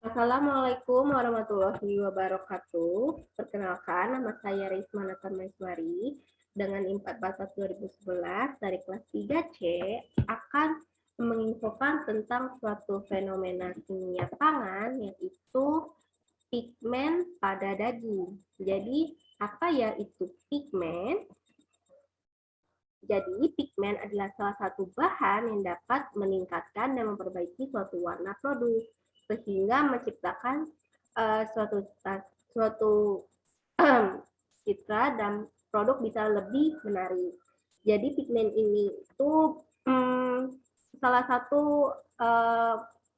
Assalamualaikum warahmatullahi wabarakatuh. Perkenalkan, nama saya Risma Natamaiswari dengan IMPAT Batas 2011 dari kelas 3C akan menginfokan tentang suatu fenomena kimia pangan yaitu pigmen pada daging. Jadi, apa ya itu pigmen? Jadi, pigmen adalah salah satu bahan yang dapat meningkatkan dan memperbaiki suatu warna produk sehingga menciptakan suatu citra dan produk bisa lebih menarik. Jadi pigmen ini itu salah satu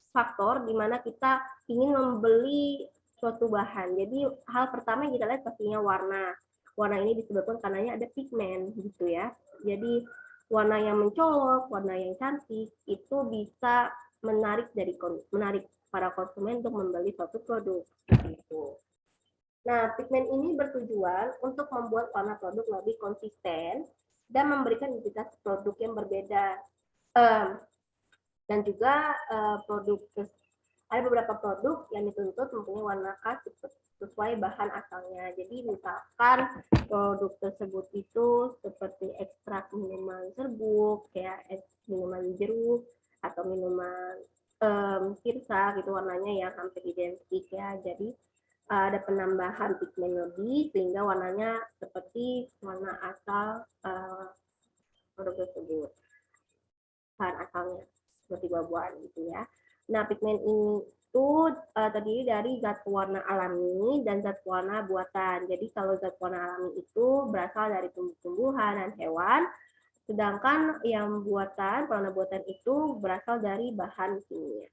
faktor di mana kita ingin membeli suatu bahan. Jadi hal pertama yang kita lihat pastinya warna. Warna ini disebabkan karena ada pigmen gitu ya. Jadi warna yang mencolok, warna yang cantik itu bisa menarik para konsumen untuk membeli suatu produk seperti itu. Nah, pigmen ini bertujuan untuk membuat warna produk lebih konsisten dan memberikan identitas produk yang berbeda. Dan juga ada beberapa produk yang dituntut mempunyai warna khas sesuai bahan asalnya. Jadi misalkan produk tersebut itu seperti ekstrak minuman serbuk, kayak minuman jeruk atau minuman sirsa gitu warnanya yang hampir identik ya. Jadi ada penambahan pigmen lebih sehingga warnanya seperti warna asal produk tersebut, bahan asalnya seperti buah-buahan gitu ya. Nah, pigmen ini itu terdiri dari zat warna alami dan zat warna buatan. Jadi kalau zat warna alami itu berasal dari tumbuh-tumbuhan dan hewan, sedangkan yang warna buatan itu berasal dari bahan kimia.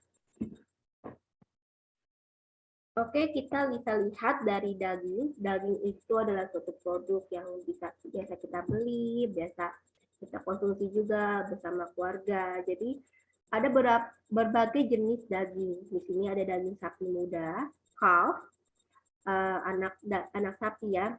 Oke, kita bisa lihat dari daging. Daging itu adalah suatu produk yang biasa kita beli, biasa kita konsumsi juga bersama keluarga. Jadi ada berbagai jenis daging. Di sini ada daging sapi muda, calf, anak sapi ya,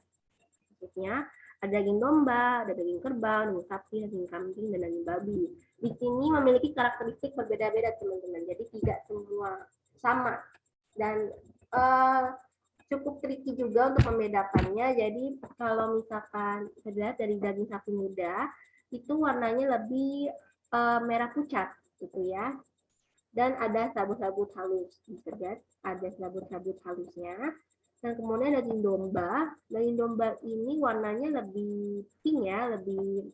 maksudnya ada daging domba, ada daging kerbau, daging sapi, daging kambing, dan daging babi. Di sini memiliki karakteristik berbeda-beda teman-teman. Jadi tidak semua sama dan cukup tricky juga untuk membedakannya. Jadi kalau misalkan terlihat dari daging sapi muda itu warnanya lebih merah pucat gitu ya. Dan ada sabut-sabut halus, bisa lihat ada sabut-sabut halusnya. Dan kemudian daging domba ini warnanya lebih pink ya, lebih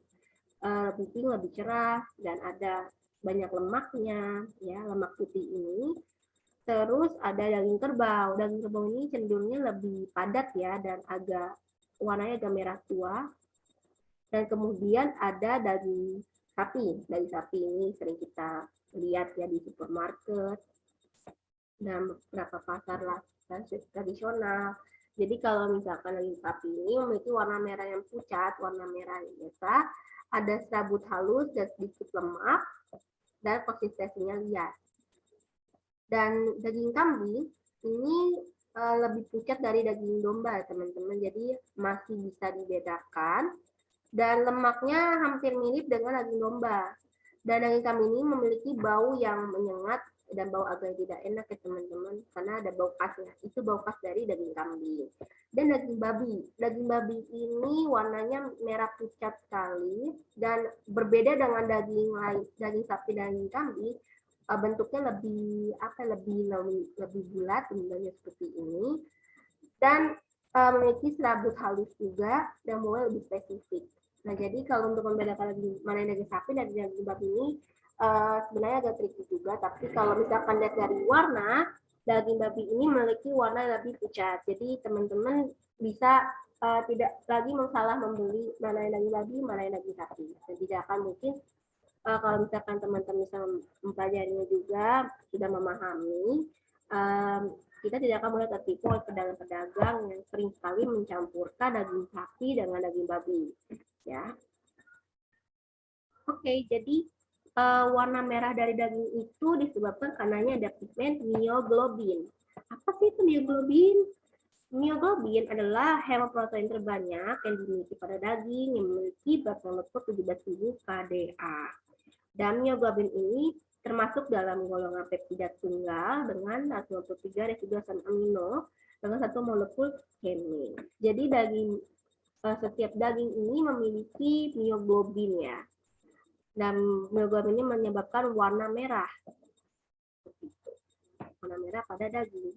pink, lebih cerah dan ada banyak lemaknya ya, lemak putih ini. Terus ada daging kerbau. Daging kerbau ini cenderungnya lebih padat ya dan warnanya agak merah tua. Dan kemudian ada daging sapi. Daging sapi ini sering kita lihat ya di supermarket dan beberapa pasar lah tradisional. Jadi kalau misalkan daging sapi ini memiliki warna merah yang pucat, warna merah yang biasa, ada serabut halus dan sedikit lemak, dan konsistensinya liat. Dan daging kambing ini lebih pucat dari daging domba, teman-teman. Jadi masih bisa dibedakan. Dan lemaknya hampir mirip dengan daging domba. Dan daging kambing ini memiliki bau yang menyengat dan bau agak tidak enak ya teman-teman, karena ada bau khasnya. Itu bau khas dari daging kambing. Dan daging babi. Daging babi ini warnanya merah pucat sekali dan berbeda dengan daging lain, daging sapi dan daging kambing. Bentuknya lebih bulat bentuknya seperti ini dan memiliki serabut halus juga dan mulai lebih spesifik. Nah, jadi kalau untuk membedakan mana yang daging sapi dan daging babi ini sebenarnya agak tricky juga, tapi kalau misalkan lihat dari warna, daging babi ini memiliki warna lebih pucat. Jadi teman-teman bisa tidak lagi salah membeli mana yang daging babi, mana yang daging sapi. Dan tidak akan mungkin kalau misalkan teman-teman bisa mempelajarinya juga, sudah memahami, kita tidak akan mulai tertipu oleh pedagang-pedagang yang sering sekali mencampurkan daging sapi dengan daging babi. Ya. Oke, jadi warna merah dari daging itu disebabkan karenanya ada pigmen myoglobin. Apa sih itu myoglobin? Myoglobin adalah hemoprotein terbanyak yang dimiliki pada daging yang memiliki berat 17.000 kDa. Dan myoglobin ini termasuk dalam golongan peptida tunggal dengan 23 residu asam amino dengan satu molekul heme. Jadi setiap daging ini memiliki mioglobin ya. Dan mioglobin ini menyebabkan warna merah. Warna merah pada daging.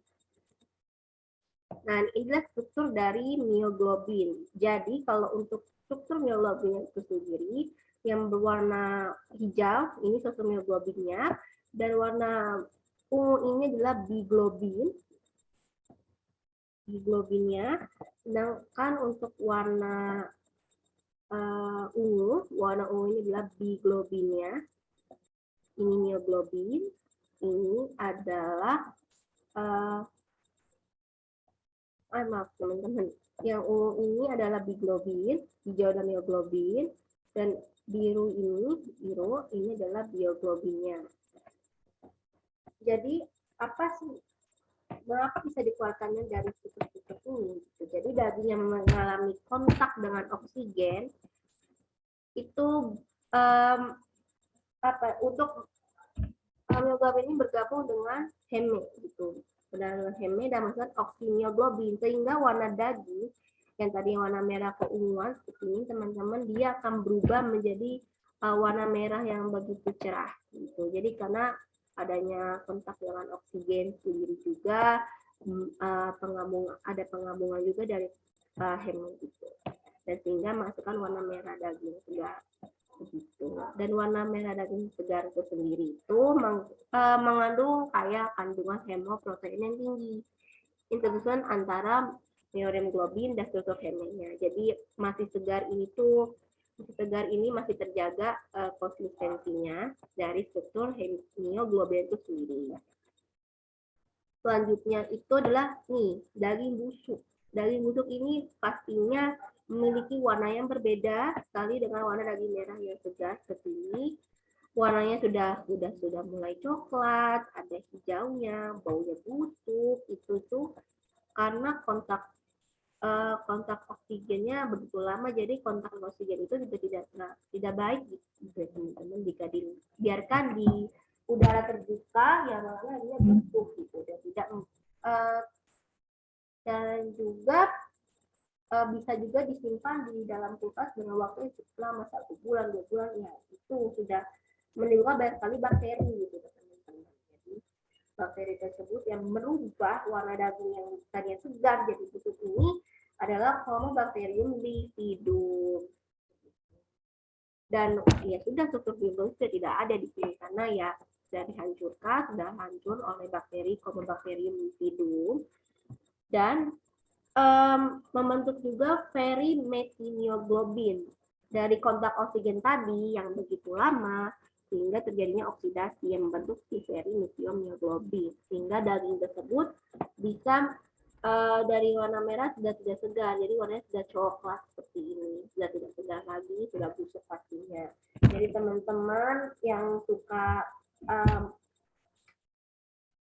Nah, inilah struktur dari mioglobin. Jadi kalau untuk struktur mioglobin itu sendiri, yang berwarna hijau, ini struktur mioglobinnya, dan warna ungu ini adalah biglobin. Biglobinnya, sedangkan untuk warna ungu ini adalah biglobinnya. Ini mioglobin, ini adalah maaf teman-teman, yang ungu ini adalah biglobin, hijau dan mioglobin, dan biru ini adalah bioglobinnya. Jadi apa sih, mengapa bisa dikeluarkannya dari struktur ini? Jadi daging yang mengalami kontak dengan oksigen itu untuk mioglobin ini bergabung dengan heme gitu. Dan heme dan maksud oksimioglobin, sehingga warna daging yang tadi warna merah keunguan seperti ini teman-teman, dia akan berubah menjadi warna merah yang begitu cerah gitu. Jadi karena adanya kontak dengan oksigen sendiri juga, ada penggabungan juga dari heme gitu, dan sehingga masukkan warna merah daging segar begitu. Dan warna merah daging segar itu sendiri itu mengandung kaya kandungan hemoprotein yang tinggi, intersection antara mioglobin dan struktur hemenya. Jadi masih segar ini masih terjaga konsistensinya dari struktur mioglobin itu sendiri. Selanjutnya itu adalah daging busuk. Daging busuk ini pastinya memiliki warna yang berbeda sekali dengan warna daging merah yang segar seperti ini. Warnanya sudah mulai coklat, ada hijaunya, baunya busuk. Itu tuh karena kontak oksigennya begitu lama, jadi kontak oksigen itu juga tidak baik gitu teman-teman, jika dibiarkan di udara terbuka yang mana dia busuk gitu, dan tidak dan juga bisa juga disimpan di dalam kulkas dengan waktu selama 1 bulan, 2 bulan, ya itu sudah menimbulkan banyak sekali bakteri gitu teman-teman. Jadi bakteri tersebut yang merubah warna daging yang tadinya segar jadi busuk ini adalah Homobacterium bifidum. Dan ya sudah, struktur biologis sudah tidak ada di sini karena ya sudah dihancurkan, sudah hancur oleh bakteri Homobacterium bifidum, dan membentuk juga ferimethimioglobin dari kontak oksigen tadi yang begitu lama, sehingga terjadinya oksidasi yang membentuk si ferimethimioglobin, sehingga daging tersebut bisa dari warna merah sudah tidak segar, jadi warnanya sudah coklat seperti ini, sudah tidak segar lagi, sudah busuk pastinya. Jadi teman-teman yang suka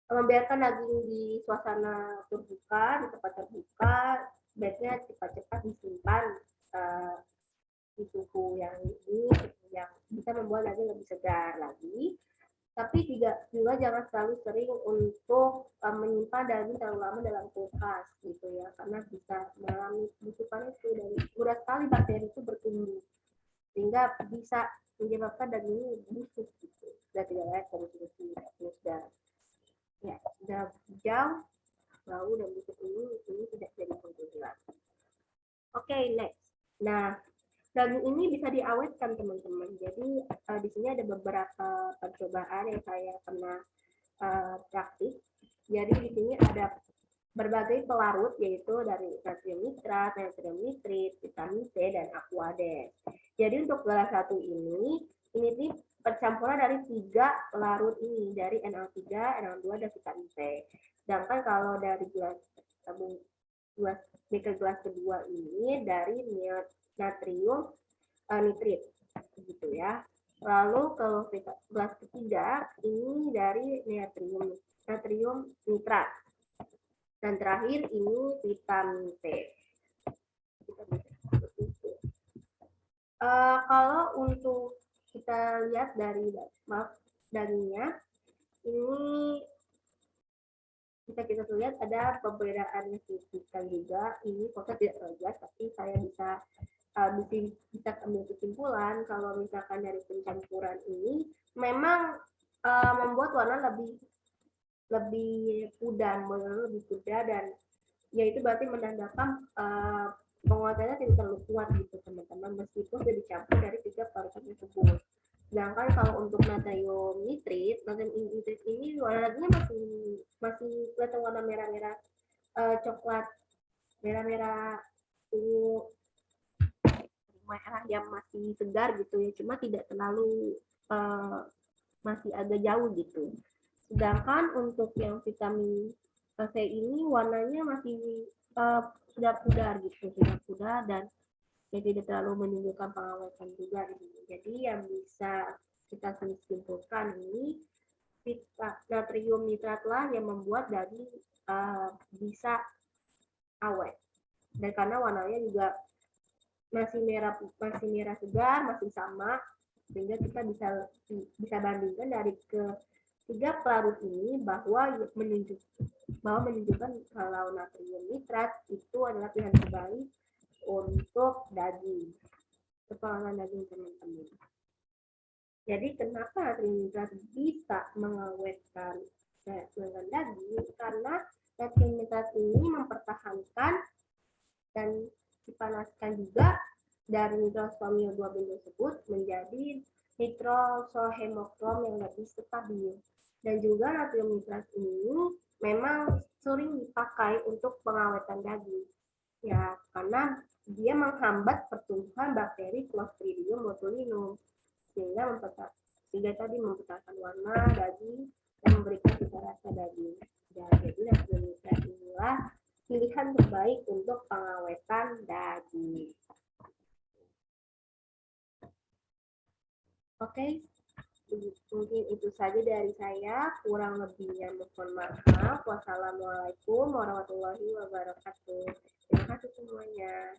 membiarkan daging di suasana terbuka, di tempat terbuka, sebaiknya cepat-cepat disimpan di suhu yang bisa membuat daging lebih segar lagi. Tapi juga jangan terlalu sering untuk menyimpan daging terlalu lama dalam kulkas gitu ya, karena bisa mengalami busukan itu, dan mudah sekali bakteri itu bertumbuh sehingga bisa menyebabkan daging ini busuk gitu, sudah tidak layak konsumsi, sudah hijau, bau dan busuk ini tidak jadi konsumsi lagi. Oke, next. Nah, daging ini bisa diawetkan teman-teman. Jadi di sini ada beberapa percobaan yang saya pernah praktik. Jadi di sini ada berbagai pelarut, yaitu dari natrium nitrat, natrium nitrit, vitamin C, dan aquades. Jadi untuk gelas 1 ini nih percampuran dari 3 pelarut ini, dari NaO3, NaO2, dan vitamin C. Sedangkan kalau dari gelas kedua ini dari natrium nitrit gitu ya. Lalu kalau gelas ketiga ini dari natrium nitrat, dan terakhir ini vitamin C. Kalau untuk kita lihat dari dagingnya. Ini bisa kita lihat ada perbedaan signifikan juga. Ini foto tidak terlalu jelas, tapi saya bisa ambil kesimpulan kalau misalkan dari pencampuran ini memang membuat warna lebih lebih pudar dan yaitu berarti menandakan penguatannya tidak terlalu kuat gitu teman-teman, meskipun sudah dicampur dari 3 parutan tersebut. Sedangkan kalau untuk natrium nitrit ini warnanya masih masih kelihatan warna merah-merah coklat, merah-merah ungu, merah yang masih segar gitu ya, cuma tidak terlalu masih agak jauh gitu. Sedangkan untuk yang vitamin C ini warnanya masih sudah pudar gitu, sudah pudar dan ya tidak terlalu menunjukkan pengawetan juga gitu. Jadi yang bisa kita simpulkan ini natrium nitrat lah yang membuat daging bisa awet. Dan karena warnanya juga masih merah segar, masih sama, sehingga kita bisa bandingkan dari ketiga pelarut ini bahwa menunjukkan kalau natrium nitrat itu adalah pilihan terbaik untuk daging, kepala daging teman-teman. Jadi kenapa natrium nitrat bisa mengawetkan daging? Karena natrium nitrat ini mempertahankan dan dipanaskan juga dari nitrosomil 2 tersebut menjadi nitrosohemokrom yang lebih stabil. Dan juga natrium nitrat ini memang sering dipakai untuk pengawetan daging. Ya, karena dia menghambat pertumbuhan bakteri Clostridium botulinum sehingga mempertahankan warna daging dan memberikan cita rasa daging. Ya, jadi natrium nitrat inilah pilihan terbaik untuk pengawetan daging. Oke, mungkin itu saja dari saya. Kurang lebihnya mohon maaf. Wassalamualaikum warahmatullahi wabarakatuh. Terima kasih semuanya.